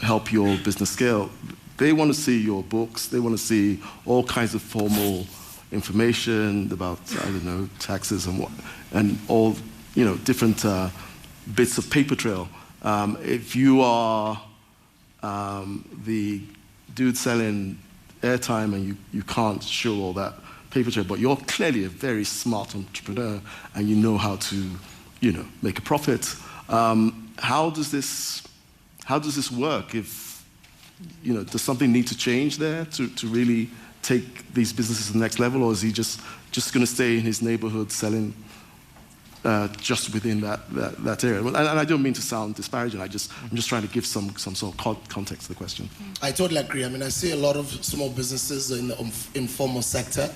help your business scale, they want to see your books, they want to see all kinds of formal information about, I don't know, taxes and all, you know, different bits of paper trail. If you are the dude selling airtime and you can't show all that paper trail, but you're clearly a very smart entrepreneur and you know how to, you know, make a profit. How does this work? If, you know, does something need to change there to really take these businesses to the next level, or is he just going to stay in his neighborhood selling just within that area? And I don't mean to sound disparaging. I'm just trying to give some sort of context to the question. I totally agree. I mean, I see a lot of small businesses in the informal sector.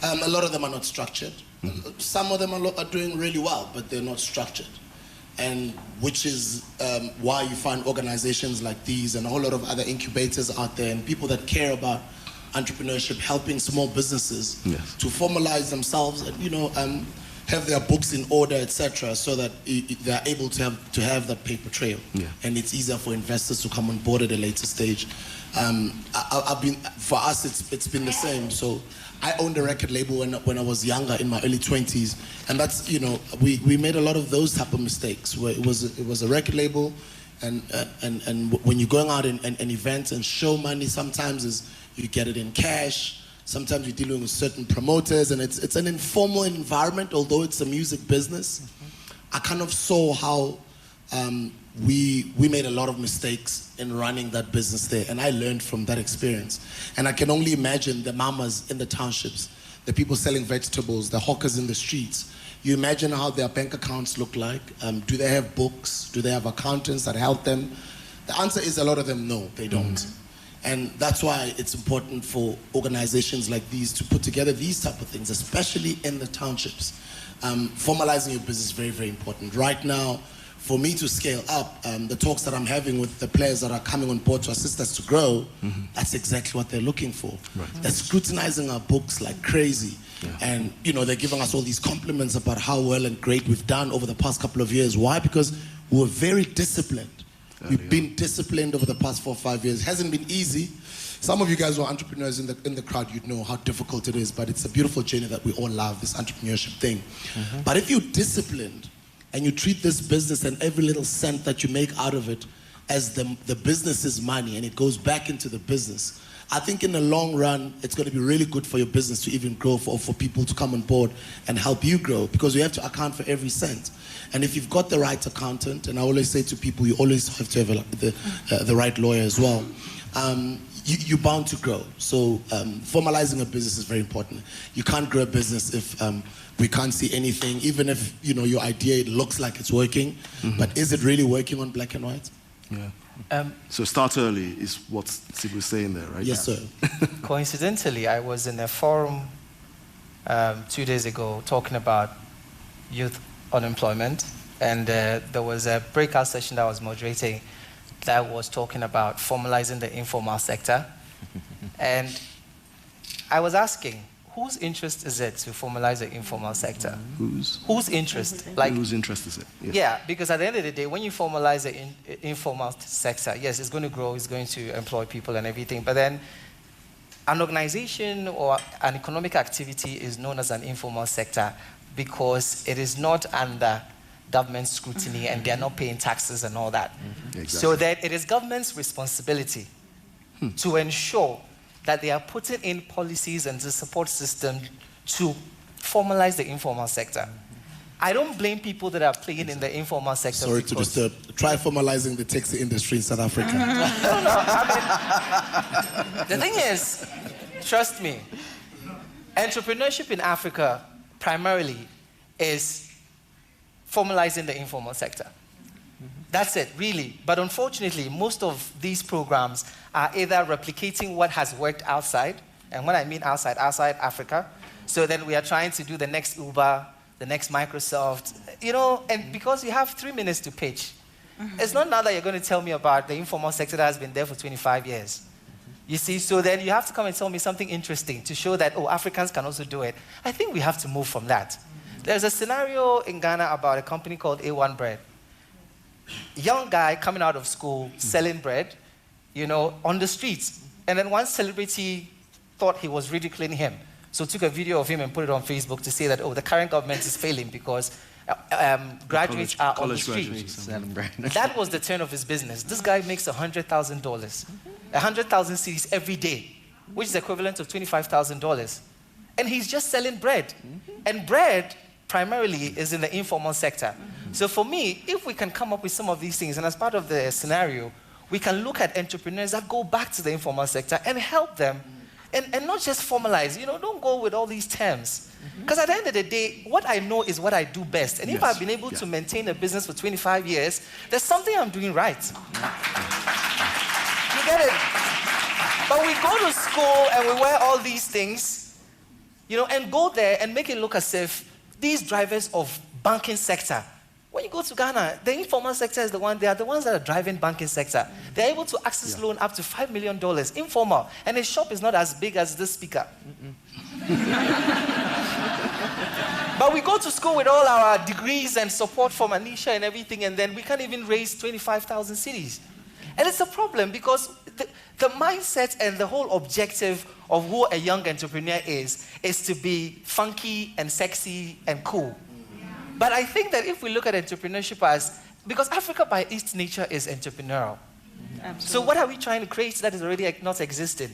A lot of them are not structured. Some of them are doing really well, but they're not structured. And which is why you find organizations like these and a whole lot of other incubators out there and people that care about entrepreneurship, helping small businesses to formalize themselves and, you know, have their books in order, etc., so that they're able to have that paper trail, and it's easier for investors to come on board at a later stage. For us, it's been the same. So I owned a record label when I was younger, in my early 20s, and that's, you know, we made a lot of those type of mistakes where it was a record label, and when you're going out and events and show money, sometimes is you get it in cash. Sometimes you're dealing with certain promoters, and it's an informal environment, although it's a music business. I kind of saw how we made a lot of mistakes in running that business there, and I learned from that experience. And I can only imagine the mamas in the townships, the people selling vegetables, the hawkers in the streets. You imagine how their bank accounts look like. Do they have books? Do they have accountants that help them? The answer is a lot of them, no, they don't. And that's why it's important for organizations like these to put together these type of things, especially in the townships. Formalizing your business is very, very important. Right now, for me to scale up, the talks that I'm having with the players that are coming on board to assist us to grow, that's exactly what they're looking for. They're scrutinizing our books like crazy. And, you know, they're giving us all these compliments about how well and great we've done over the past couple of years. Why? Because we were very disciplined. We've been disciplined over the past 4 or 5 years. It hasn't been easy. Some of you guys who are entrepreneurs in the crowd, you'd know how difficult it is, but it's a beautiful journey that we all love, this entrepreneurship thing. But if you're disciplined and you treat this business and every little cent that you make out of it as the business's money and it goes back into the business, I think in the long run, it's going to be really good for your business to even grow, for people to come on board and help you grow, because you have to account for every cent. And if you've got the right accountant, and I always say to people, you always have to have the right lawyer as well, you're bound to grow. So formalizing a business is very important. You can't grow a business if we can't see anything, even if, you know, your idea, it looks like it's working, but is it really working on black and white? So start early is what Sid was saying there, right? Yes, sir. Coincidentally, I was in a forum 2 days ago talking about youth unemployment, and there was a breakout session that I was moderating that was talking about formalizing the informal sector. And I was asking, whose interest is it to formalize the informal sector? Whose interest? Whose interest is it? Yes. Yeah, because at the end of the day, when you formalize the informal sector, yes, it's going to grow, it's going to employ people and everything, but then an organization or an economic activity is known as an informal sector because it is not under government scrutiny and they're not paying taxes and all that. Exactly. So that it is government's responsibility to ensure that they are putting in policies and the support system to formalize the informal sector. I don't blame people that are playing in the informal sector. Sorry to disturb. Try formalizing the taxi industry in South Africa. The thing is, trust me, entrepreneurship in Africa primarily is formalizing the informal sector. That's it, really. But unfortunately, most of these programs are either replicating what has worked outside, and when I mean outside Africa, so then we are trying to do the next Uber, the next Microsoft, and because you have 3 minutes to pitch, it's not now that you're going to tell me about the informal sector that has been there for 25 years. You see, so then you have to come and tell me something interesting to show that, Africans can also do it. I think we have to move from that. There's a scenario in Ghana about a company called A1 Bread. Young guy coming out of school, selling bread, on the streets. And then one celebrity thought he was ridiculing him. So took a video of him and put it on Facebook to say that, the current government is failing because graduates are on the street. That was the turn of his business. This guy makes $100,000, 100,000 cedis every day, which is equivalent of $25,000. And he's just selling bread. And bread primarily is in the informal sector. So for me, if we can come up with some of these things, and as part of the scenario, we can look at entrepreneurs that go back to the informal sector and help them, and not just formalize. Don't go with all these terms. Because at the end of the day, what I know is what I do best. And if I've been able to maintain a business for 25 years, there's something I'm doing right. You get it? But we go to school and we wear all these things, and go there and make it look as if these drivers of banking sector, when you go to Ghana, the informal sector is they are the ones that are driving banking sector. They're able to access loan up to $5 million, informal, and his shop is not as big as this speaker. But we go to school with all our degrees and support from Anisha and everything, and then we can't even raise 25,000 cedis. And it's a problem because the mindset and the whole objective of who a young entrepreneur is to be funky and sexy and cool. But I think that if we look at entrepreneurship because Africa by its nature is entrepreneurial. Absolutely. So what are we trying to create that is already not existing?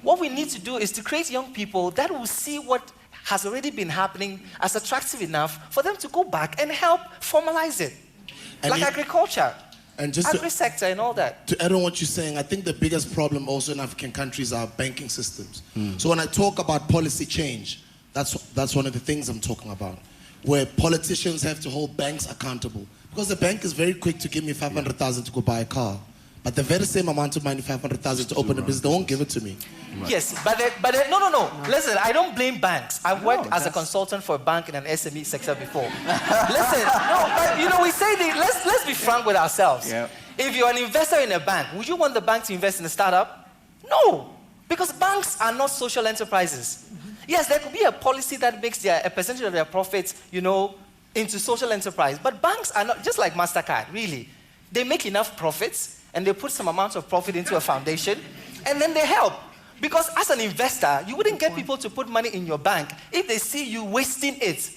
What we need to do is to create young people that will see what has already been happening as attractive enough for them to go back and help formalize it. And like agriculture, and just agri-sector and all that. To add on what you're saying, I think the biggest problem also in African countries are banking systems. So when I talk about policy change, that's one of the things I'm talking about, where politicians have to hold banks accountable. Because the bank is very quick to give me 500,000 to go buy a car. But the very same amount of money, 500,000 to open a business, they won't give it to me. Right. Yes, but no. Listen, I don't blame banks. I've worked as a consultant for a bank in an SME sector before. Listen, but we say let's be frank with ourselves. Yep. If you're an investor in a bank, would you want the bank to invest in a startup? No, because banks are not social enterprises. Yes, there could be a policy that makes a percentage of their profits, into social enterprise. But banks are not, just like MasterCard, really. They make enough profits, and they put some amount of profit into a foundation, and then they help. Because as an investor, you wouldn't get people to put money in your bank if they see you wasting it.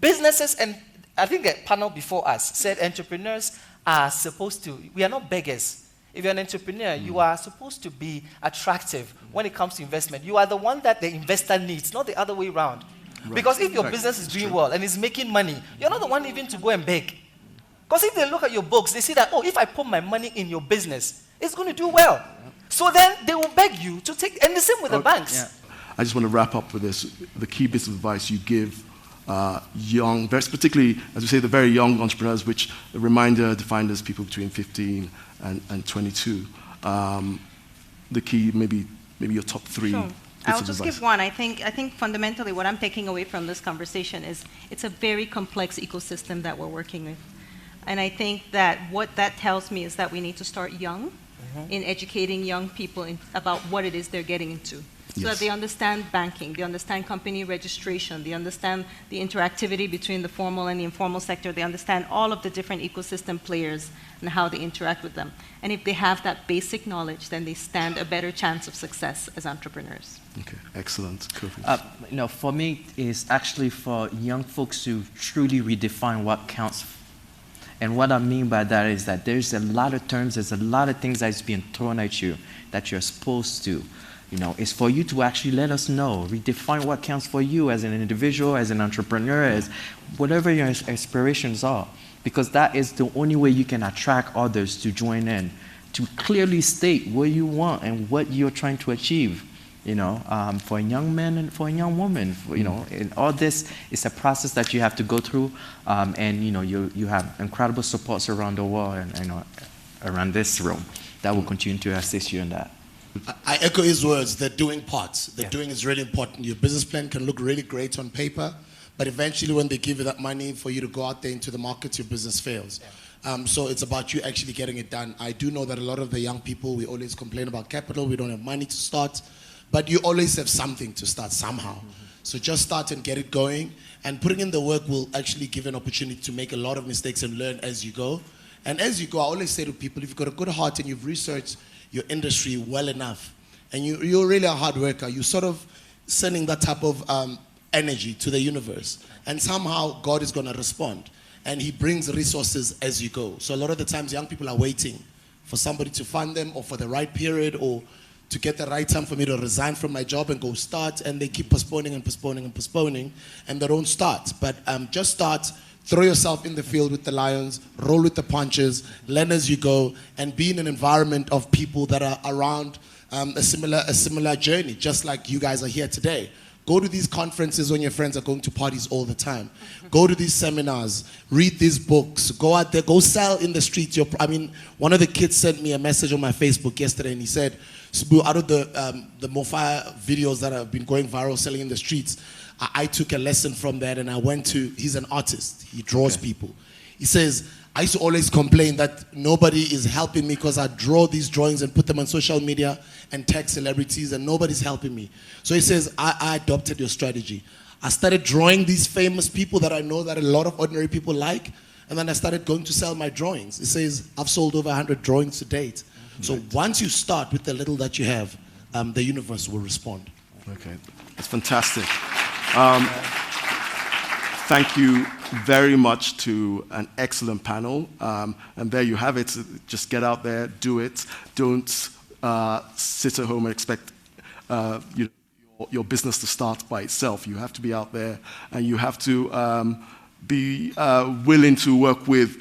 Businesses, and I think a panel before us said entrepreneurs are supposed to, we are not beggars. If you're an entrepreneur, you are supposed to be attractive when it comes to investment. You are the one that the investor needs, not the other way around. Right. Because if your business is doing well and is making money, you're not the one even to go and beg. Because if they look at your books, they see that, if I put my money in your business, it's going to do well. So then they will beg you to take, and the same with the banks. Yeah. I just want to wrap up with this, the key bits of advice you give young, particularly, as we say, the very young entrepreneurs, which a reminder defined as people between 15 and 22. The key, maybe your top three. Sure. I'll just give one. I think fundamentally what I'm taking away from this conversation is it's a very complex ecosystem that we're working with. And I think that what that tells me is that we need to start young in educating young people about what it is they're getting into. so that they understand banking, they understand company registration, they understand the interactivity between the formal and the informal sector, they understand all of the different ecosystem players and how they interact with them. And if they have that basic knowledge, then they stand a better chance of success as entrepreneurs. Okay, excellent. For me, it's actually for young folks to truly redefine what counts. And what I mean by that is that there's a lot of terms, there's a lot of things that's being thrown at you that you're supposed to. It's for you to actually let us know, redefine what counts for you as an individual, as an entrepreneur, as whatever your aspirations are. Because that is the only way you can attract others to join in, to clearly state what you want and what you're trying to achieve. For a young man and for a young woman, and all this is a process that you have to go through, and you have incredible supports around the world and around this room that will continue to assist you in that. I echo his words, the doing parts. The doing is really important. Your business plan can look really great on paper, but eventually when they give you that money for you to go out there into the market, your business fails. So it's about you actually getting it done. I do know that a lot of the young people, we always complain about capital, we don't have money to start, but you always have something to start somehow. So just start and get it going, and putting in the work will actually give an opportunity to make a lot of mistakes and learn as you go. And as you go, I always say to people, if you've got a good heart and you've researched your industry well enough, and you're really a hard worker, you're sort of sending that type of energy to the universe. And somehow God is going to respond. And he brings resources as you go. So a lot of the times young people are waiting for somebody to fund them, or for the right period, or to get the right time for me to resign from my job and go start. And they keep postponing and postponing and postponing, and they don't start. But just start. Throw yourself in the field with the lions, roll with the punches, learn as you go, and be in an environment of people that are around a similar journey, just like you guys are here today. Go to these conferences when your friends are going to parties all the time. Go to these seminars, read these books, go out there, go sell in the streets. One of the kids sent me a message on my Facebook yesterday, and he said, out of the Mofire videos that have been going viral selling in the streets, I took a lesson from that, and I went to, he's an artist, he draws people. He says, I used to always complain that nobody is helping me because I draw these drawings and put them on social media and tag celebrities, and nobody's helping me. So he says, I adopted your strategy. I started drawing these famous people that I know that a lot of ordinary people like, and then I started going to sell my drawings. He says, I've sold over 100 drawings to date. So once you start with the little that you have, the universe will respond. Okay, that's fantastic. Thank you very much to an excellent panel. And there you have it. Just get out there, do it. Don't sit at home and expect your business to start by itself. You have to be out there, and you have to be willing to work with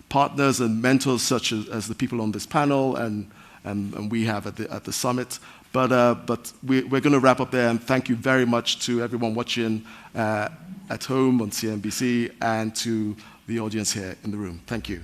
partners and mentors such as the people on this panel and we have at the summit. But we're going to wrap up there, and thank you very much to everyone watching at home on CNBC and to the audience here in the room. Thank you.